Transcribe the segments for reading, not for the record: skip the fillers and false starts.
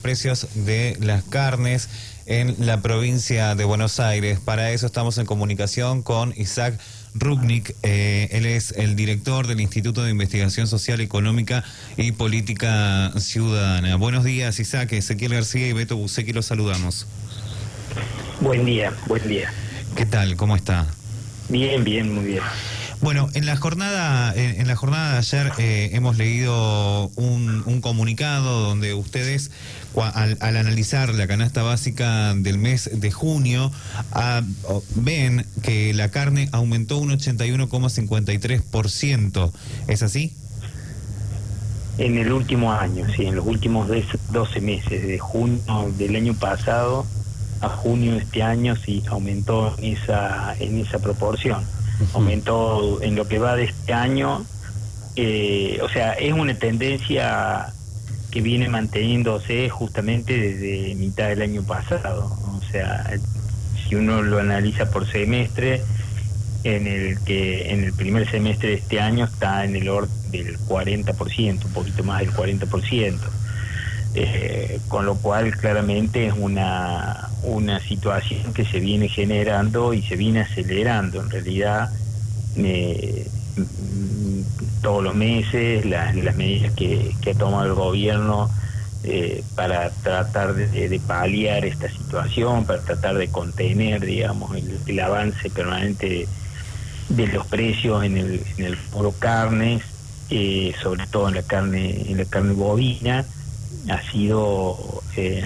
Precios de las carnes en la provincia de Buenos Aires. Para eso estamos en comunicación con Isaac Rupnik. Él es el director del Instituto de Investigación Social, Económica y Política Ciudadana. Buenos días, Isaac. Ezequiel García y Beto Bucecchi los saludamos. Buen día, buen día. ¿Qué tal? ¿Cómo está? Bien, bien, muy bien. Bueno, en la jornada de ayer hemos leído un comunicado donde ustedes, al analizar la canasta básica del mes de junio, ven que la carne aumentó un 81,53%. ¿Es así? En el último año, sí, en los últimos 12 meses, de junio del año pasado a junio de este año, sí, aumentó en esa proporción. Aumentó en lo que va de este año, o sea, es una tendencia que viene manteniéndose justamente desde mitad del año pasado. O sea, si uno lo analiza por semestre, en el primer semestre de este año está en el orden del 40%, un poquito más del 40%. Con lo cual claramente es una situación que se viene generando y se viene acelerando en realidad todos los meses. Las medidas que ha tomado el gobierno para tratar de paliar esta situación, para tratar de contener, digamos, el avance permanente de los precios en el puro carnes, sobre todo en la carne bovina, ha sido, si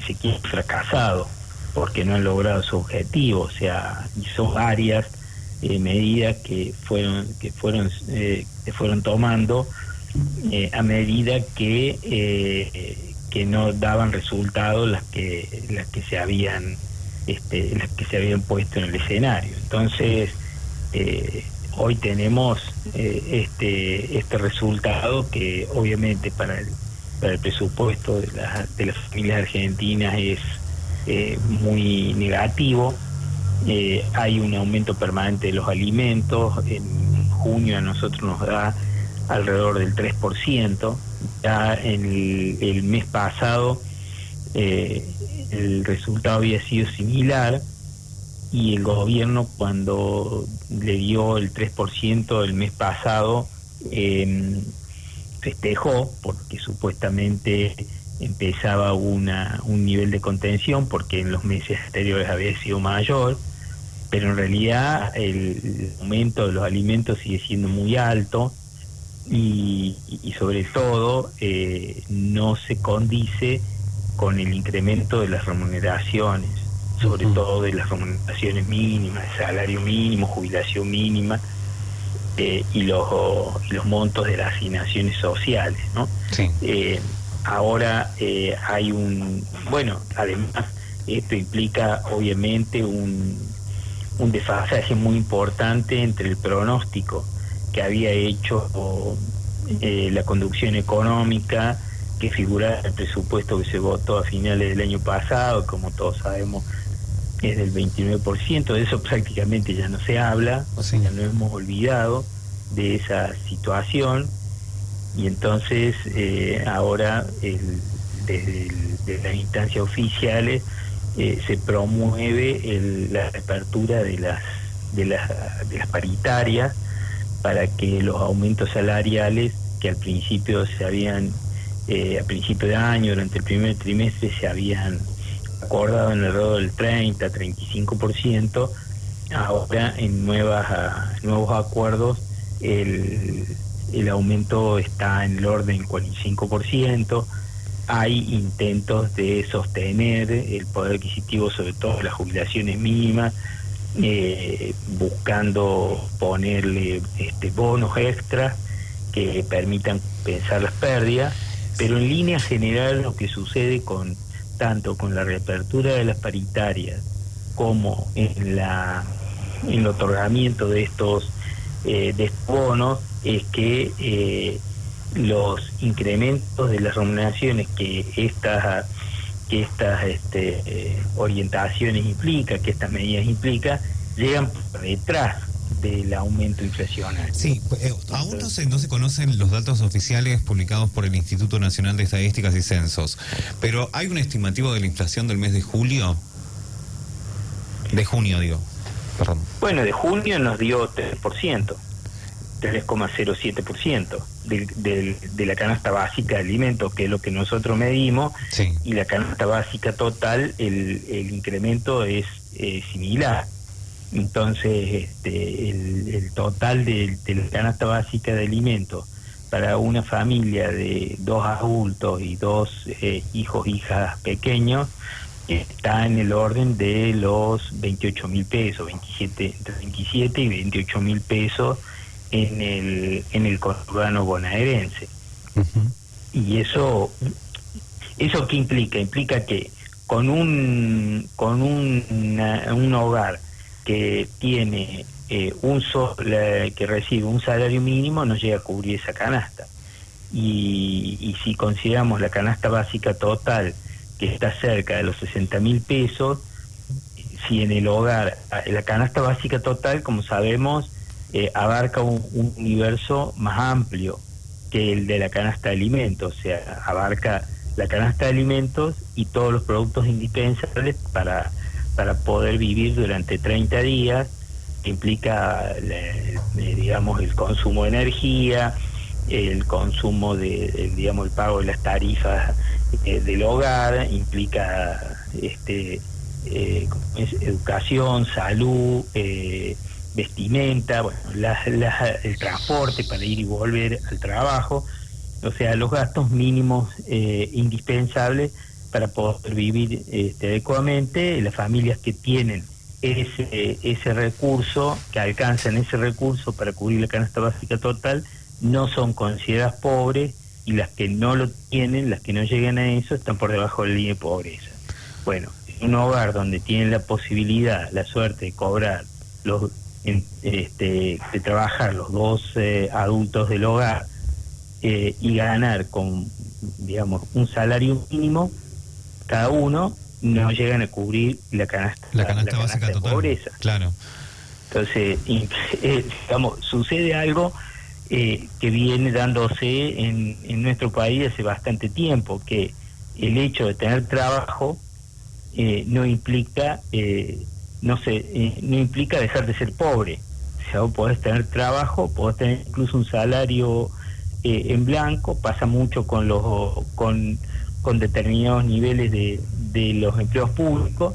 se quiere, fracasado, porque no han logrado su objetivo. O sea, hizo varias medidas que fueron tomando a medida que no daban resultados las que se habían puesto en el escenario. Entonces hoy tenemos este resultado que obviamente para el presupuesto de las familias argentinas es muy negativo. Hay un aumento permanente de los alimentos. En junio a nosotros nos da alrededor del 3%. Ya en el mes pasado el resultado había sido similar, y el gobierno, cuando le dio el 3% el mes pasado, festejó porque supuestamente empezaba un nivel de contención, porque en los meses anteriores había sido mayor, pero en realidad el aumento de los alimentos sigue siendo muy alto, y sobre todo no se condice con el incremento de las remuneraciones, sobre todo de las remuneraciones mínimas, salario mínimo, jubilación mínima, y los montos de las asignaciones sociales, ¿no? Sí. Ahora hay además esto implica obviamente un desfasaje muy importante entre el pronóstico que había hecho la conducción económica, que figuraba el presupuesto que se votó a finales del año pasado, como todos sabemos es del 29%, de eso prácticamente ya no se habla, o sea, ya nos hemos olvidado de esa situación. Y entonces ahora desde las instancias oficiales se promueve la apertura de las paritarias, para que los aumentos salariales que al principio a principio de año, durante el primer trimestre, se habían acordado en alrededor del 30-35%, ahora en nuevos acuerdos el aumento está en el orden del 45%. Hay intentos de sostener el poder adquisitivo, sobre todo las jubilaciones mínimas, buscando ponerle bonos extras que permitan compensar las pérdidas, pero en línea general lo que sucede tanto con la reapertura de las paritarias como en el otorgamiento de estos bonos es que los incrementos de las remuneraciones que estas orientaciones implican, que estas medidas implican, llegan por detrás del aumento inflacionario. Sí, aún no se conocen los datos oficiales publicados por el Instituto Nacional de Estadísticas y Censos, pero ¿hay un estimativo de la inflación del mes de julio? De junio, digo. Perdón. Bueno, de junio nos dio 3%, 3,07% de la canasta básica de alimentos, que es lo que nosotros medimos, sí. Y la canasta básica total, el incremento es similar. Entonces, el total de la canasta básica de alimentos para una familia de 2 adultos y 2 hijos, hijas pequeños, está en el orden de los 28.000 pesos, entre 27 y 28.000 pesos en el conurbano bonaerense. Uh-huh. Y eso ¿qué implica? Implica que con un hogar que tiene que recibe un salario mínimo no llega a cubrir esa canasta. Y si consideramos la canasta básica total, que está cerca de los 60.000 pesos, si en el hogar, la canasta básica total, como sabemos, abarca un universo más amplio que el de la canasta de alimentos, o sea, abarca la canasta de alimentos y todos los productos indispensables para poder vivir durante 30 días, que implica, digamos, el consumo de energía, el consumo digamos, el pago de las tarifas del hogar, implica educación, salud, vestimenta, bueno, el transporte para ir y volver al trabajo, o sea, los gastos mínimos indispensables para poder vivir adecuadamente. Las familias que tienen ese recurso, que alcanzan ese recurso para cubrir la canasta básica total, no son consideradas pobres, y las que no lo tienen, las que no llegan a eso, están por debajo de la línea de pobreza. Bueno, en un hogar donde tienen la posibilidad, la suerte de cobrar de trabajar los 2 adultos del hogar y ganar con, digamos, un salario mínimo cada uno, no llegan a cubrir la canasta básica de total, pobreza. Claro. Entonces, digamos, sucede algo que viene dándose en nuestro país hace bastante tiempo, que el hecho de tener trabajo no implica no implica dejar de ser pobre. O sea, vos podés tener trabajo, podés tener incluso un salario en blanco. Pasa mucho con determinados niveles de los empleos públicos,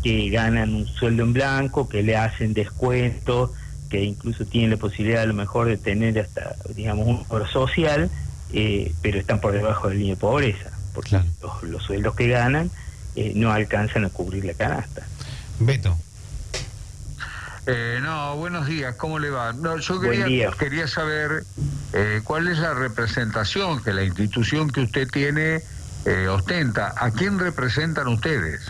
que ganan un sueldo en blanco, que le hacen descuentos, que incluso tienen la posibilidad a lo mejor de tener hasta, digamos, un obra social, pero están por debajo de la línea de pobreza, porque claro, los sueldos que ganan no alcanzan a cubrir la canasta. Beto. No, buenos días, ¿cómo le va? No, yo quería saber cuál es la representación que la institución que usted tiene ostenta. ¿A quién representan ustedes?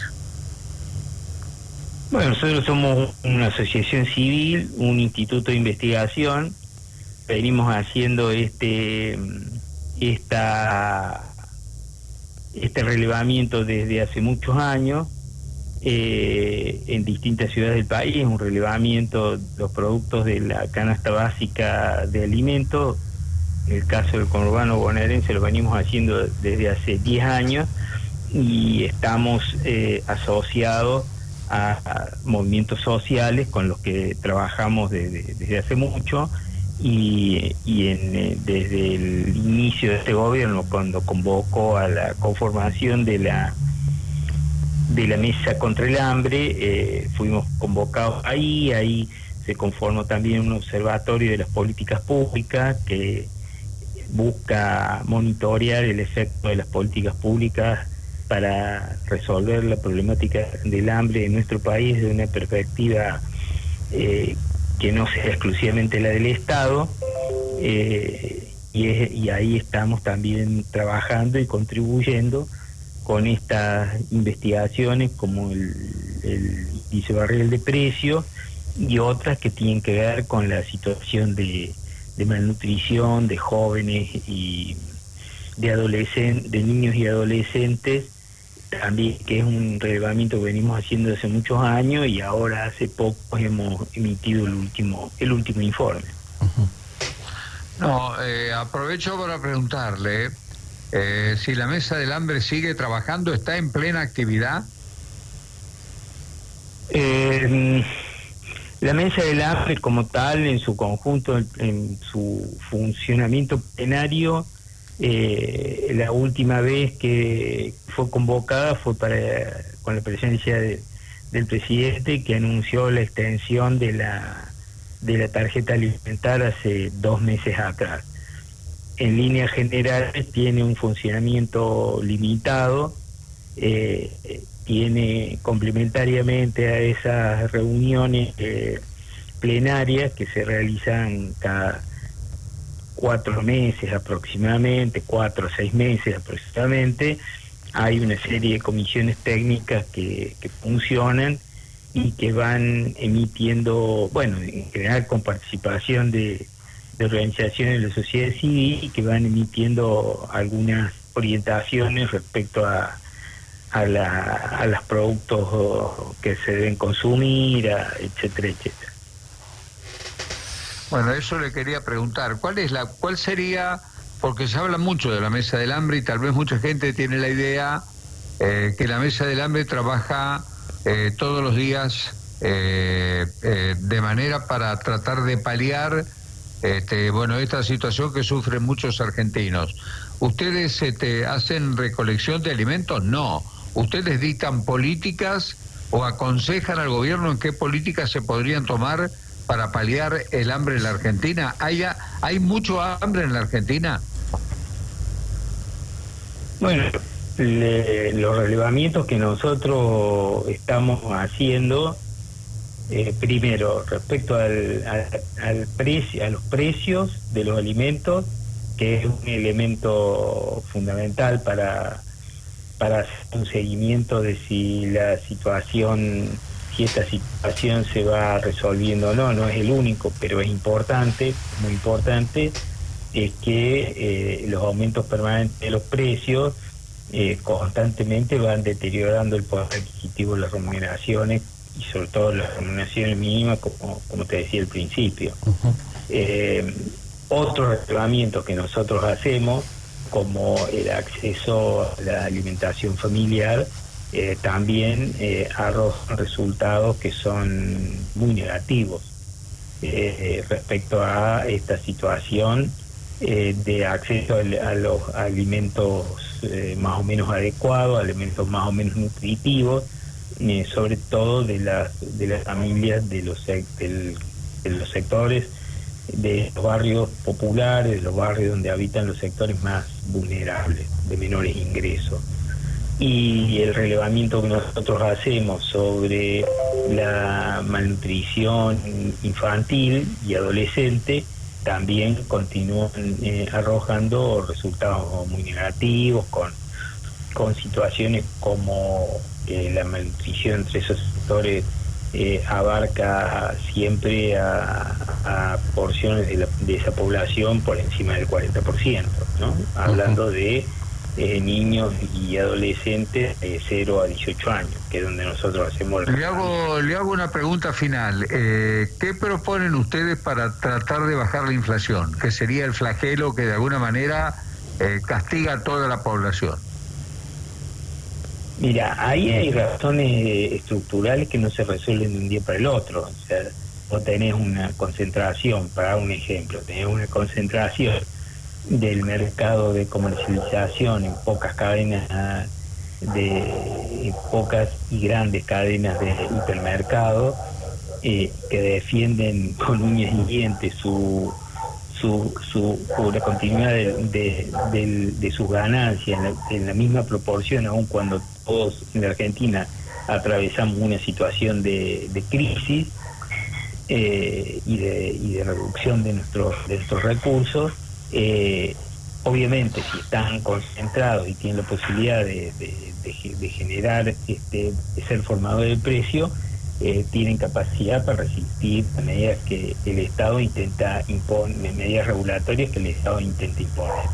Bueno, nosotros somos una asociación civil, un instituto de investigación. Venimos haciendo este relevamiento desde hace muchos años en distintas ciudades del país, un relevamiento de los productos de la canasta básica de alimentos. En el caso del conurbano bonaerense lo venimos haciendo desde hace 10 años y estamos asociados a movimientos sociales con los que trabajamos desde hace mucho, y desde el inicio de este gobierno, cuando convocó a la conformación de la mesa contra el hambre, fuimos convocados ahí se conformó también un observatorio de las políticas públicas que busca monitorear el efecto de las políticas públicas para resolver la problemática del hambre en nuestro país desde una perspectiva que no sea exclusivamente la del Estado, y ahí estamos también trabajando y contribuyendo con estas investigaciones como el índice barrial de precios y otras que tienen que ver con la situación de malnutrición de jóvenes y de niños y adolescentes también, que es un relevamiento que venimos haciendo hace muchos años, y ahora hace poco hemos emitido el último informe. No, aprovecho para preguntarle si la Mesa del Hambre sigue trabajando, ¿está en plena actividad? La Mesa del Hambre como tal, en su conjunto, en su funcionamiento plenario, la última vez que fue convocada fue con la presencia del presidente, que anunció la extensión de la tarjeta alimentar hace 2 meses atrás. En líneas generales tiene un funcionamiento limitado, tiene complementariamente a esas reuniones plenarias que se realizan cada 4 meses aproximadamente, 4 o 6 meses aproximadamente. Hay una serie de comisiones técnicas que funcionan y que van emitiendo, bueno, en general con participación de organizaciones de la sociedad civil, y que van emitiendo algunas orientaciones respecto a los productos que se deben consumir, etcétera, etcétera. Bueno, eso le quería preguntar, ¿cuál sería, porque se habla mucho de la Mesa del Hambre y tal vez mucha gente tiene la idea que la Mesa del Hambre trabaja todos los días de manera para tratar de paliar esta situación que sufren muchos argentinos. ¿Ustedes hacen recolección de alimentos? No. ¿Ustedes dictan políticas o aconsejan al gobierno en qué políticas se podrían tomar para paliar el hambre en la Argentina? ¿Hay mucho hambre en la Argentina? Bueno, los relevamientos que nosotros estamos haciendo, primero, respecto al precio, a los precios de los alimentos, que es un elemento fundamental para hacer un seguimiento de si esta situación se va resolviendo o no. No es el único, pero es importante, muy importante, es que los aumentos permanentes de los precios constantemente van deteriorando el poder adquisitivo de las remuneraciones, y sobre todo las remuneraciones mínimas, como te decía al principio. Otro relevamiento que nosotros hacemos, como el acceso a la alimentación familiar, también arrojan resultados que son muy negativos respecto a esta situación de acceso a los alimentos más o menos adecuados, alimentos más o menos nutritivos, sobre todo de las familias de los sectores de los barrios populares, de los barrios donde habitan los sectores más vulnerables, de menores ingresos. Y el relevamiento que nosotros hacemos sobre la malnutrición infantil y adolescente también continúan arrojando resultados muy negativos, con situaciones como la malnutrición entre esos sectores abarca siempre a porciones de esa población por encima del 40%, ¿no? Hablando de niños y adolescentes de 0 a 18 años, que es donde nosotros hacemos... Le hago una pregunta final. ¿Qué proponen ustedes para tratar de bajar la inflación? ¿Qué sería el flagelo que de alguna manera castiga a toda la población? Mira, ahí hay razones estructurales que no se resuelven de un día para el otro. O sea, vos tenés una concentración, para dar un ejemplo, tenés una concentración del mercado de comercialización en pocas cadenas, pocas y grandes cadenas de hipermercados que defienden con uñas y dientes la continuidad de sus ganancias en la misma proporción, aun cuando todos en la Argentina atravesamos una situación de crisis y de reducción de nuestros recursos. Obviamente, si están concentrados y tienen la posibilidad de generar, de ser formadores de precio, tienen capacidad para resistir a medidas que el Estado intenta imponer, medidas regulatorias que el Estado intenta imponer.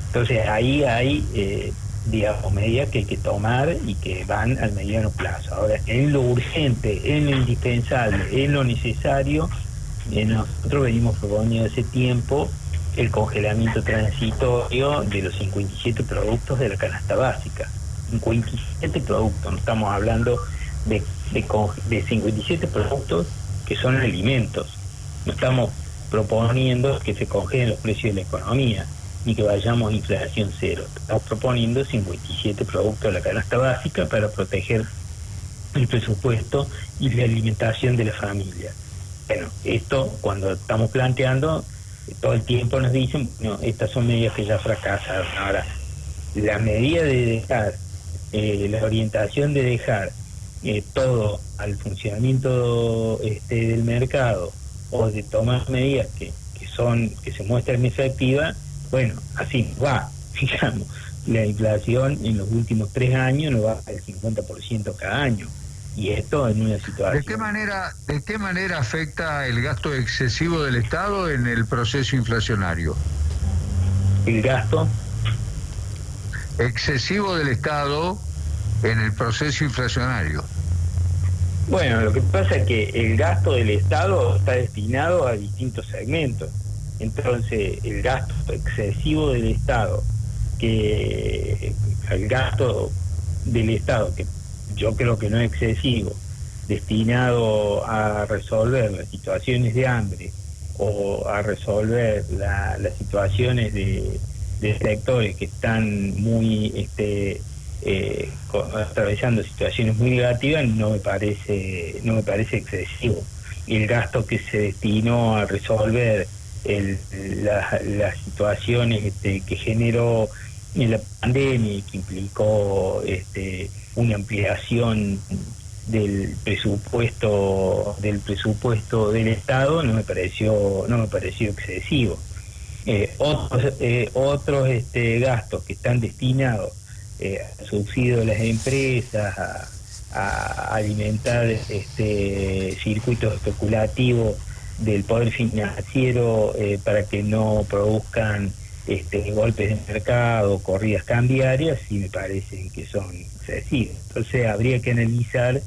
Entonces ahí hay digamos, medidas que hay que tomar y que van al mediano plazo. Ahora, en lo urgente, en lo indispensable, en lo necesario, nosotros venimos proponiendo hace tiempo el congelamiento transitorio de los 57 productos de la canasta básica. 57 productos, no estamos hablando de 57 productos que son alimentos. No estamos proponiendo que se congelen los precios de la economía, ni que vayamos a inflación cero. Estamos proponiendo 57 productos de la canasta básica para proteger el presupuesto y la alimentación de la familia. Bueno, esto cuando estamos planteando, todo el tiempo nos dicen, no, estas son medidas que ya fracasaron. Ahora, la medida de dejar, la orientación de dejar todo al funcionamiento del mercado, o de tomar medidas que se muestran efectivas, bueno, así va, digamos. La inflación en los últimos 3 años no va al 50% cada año. Y esto en una situación... ¿De qué manera afecta el gasto excesivo del Estado en el proceso inflacionario? El gasto excesivo del Estado en el proceso inflacionario. Bueno, lo que pasa es que el gasto del Estado está destinado a distintos segmentos. Entonces, el gasto excesivo del Estado, que yo creo que no es excesivo, destinado a resolver las situaciones de hambre o a resolver las situaciones de sectores que están muy atravesando situaciones muy negativas, no me parece excesivo. Y el gasto que se destinó a resolver las situaciones que generó en la pandemia y que implicó una ampliación del presupuesto del Estado, no me pareció excesivo. Otros gastos que están destinados a subsidio de las empresas, a alimentar circuitos especulativos del poder financiero para que no produzcan golpes de mercado, corridas cambiarias, sí me parecen que son excesivos. Entonces habría que analizar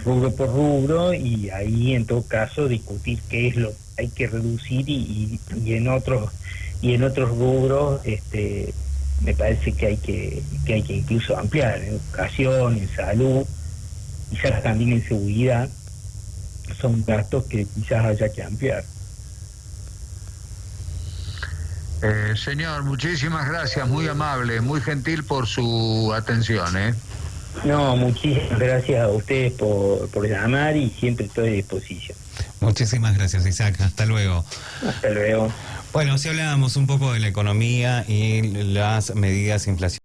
rubro por rubro y ahí en todo caso discutir qué es lo que hay que reducir y en otros rubros me parece que hay que incluso ampliar en educación, en salud, quizás también en seguridad. Son gastos que quizás haya que ampliar. Señor, muchísimas gracias, muy amable, muy gentil por su atención. No, muchísimas gracias a ustedes por llamar y siempre estoy a disposición. Muchísimas gracias, Isaac. Hasta luego. Hasta luego. Bueno, si hablábamos un poco de la economía y las medidas inflacionarias.